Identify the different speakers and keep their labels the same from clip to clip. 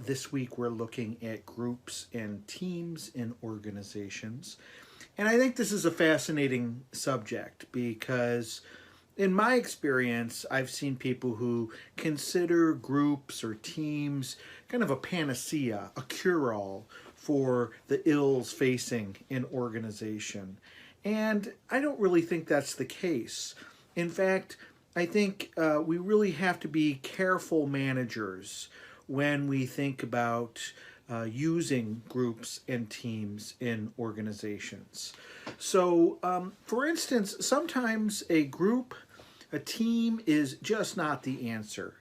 Speaker 1: this week we're looking at groups and teams in organizations. And I think this is a fascinating subject because, in my experience, I've seen people who consider groups or teams kind of a panacea, a cure-all for the ills facing an organization. And I don't really think that's the case. In fact, I think we really have to be careful managers when we think about using groups and teams in organizations. So, for instance, sometimes a team is just not the answer.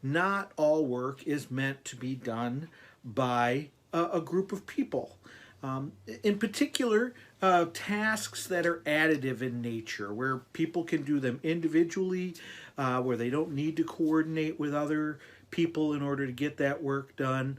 Speaker 1: Not all work is meant to be done by a group of people. In particular, tasks that are additive in nature, where people can do them individually, where they don't need to coordinate with other people in order to get that work done.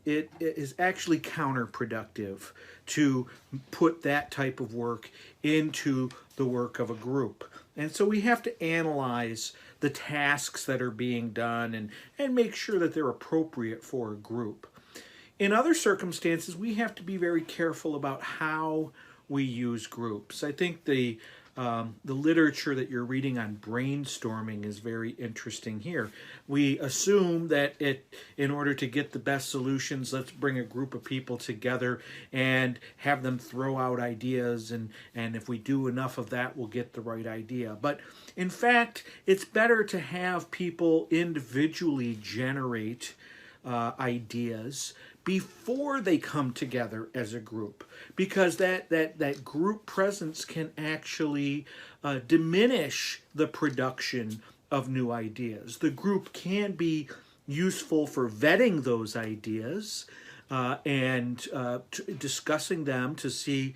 Speaker 1: It is actually counterproductive to put that type of work into the work of a group. And so we have to analyze the tasks that are being done and make sure that they're appropriate for a group. In other circumstances, we have to be very careful about how we use groups. I think the literature that you're reading on brainstorming is very interesting here. We assume that in order to get the best solutions, let's bring a group of people together and have them throw out ideas, and if we do enough of that, we'll get the right idea. But in fact, it's better to have people individually generate ideas before they come together as a group, because that group presence can actually diminish the production of new ideas. The group can be useful for vetting those ideas and discussing them to see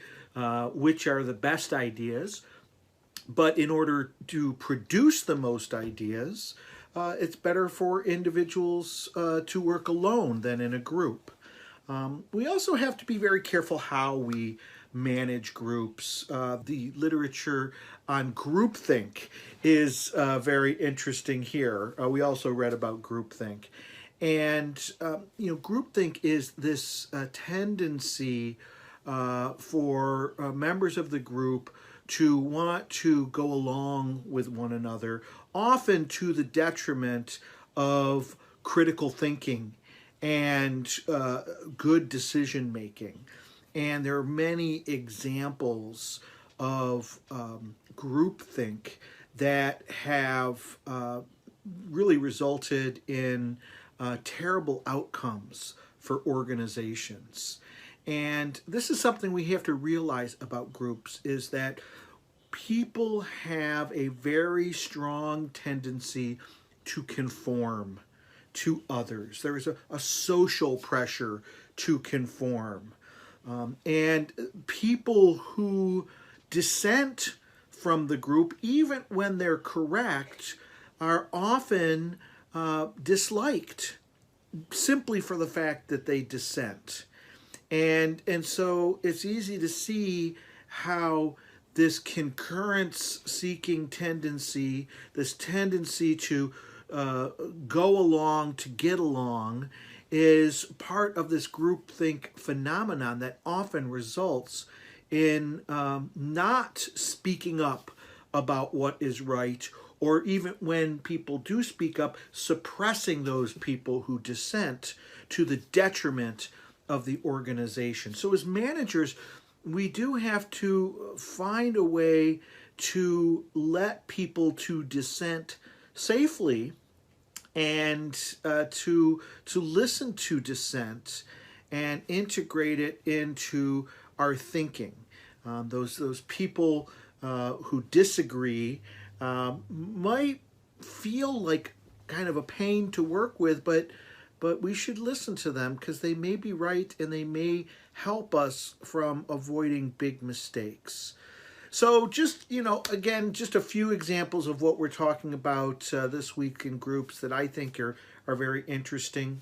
Speaker 1: which are the best ideas. But in order to produce the most ideas, it's better for individuals to work alone than in a group. We also have to be very careful how we manage groups. The literature on groupthink is very interesting here. We also read about groupthink. And, groupthink is this tendency for members of the group to want to go along with one another, often to the detriment of critical thinking and good decision making. And there are many examples of groupthink that have really resulted in terrible outcomes for organizations. And this is something we have to realize about groups, is that people have a very strong tendency to conform to others. There is a social pressure to conform. And people who dissent from the group, even when they're correct, are often disliked simply for the fact that they dissent. And so it's easy to see how this concurrence-seeking tendency, this tendency to go along to get along, is part of this groupthink phenomenon that often results in not speaking up about what is right, or even when people do speak up, suppressing those people who dissent to the detriment of the organization. So as managers, we do have to find a way to let people to dissent safely, and to listen to dissent and integrate it into our thinking. Those people who disagree might feel like kind of a pain to work with, but we should listen to them because they may be right and they may help us from avoiding big mistakes. So just, again, just a few examples of what we're talking about this week in groups that I think are very interesting.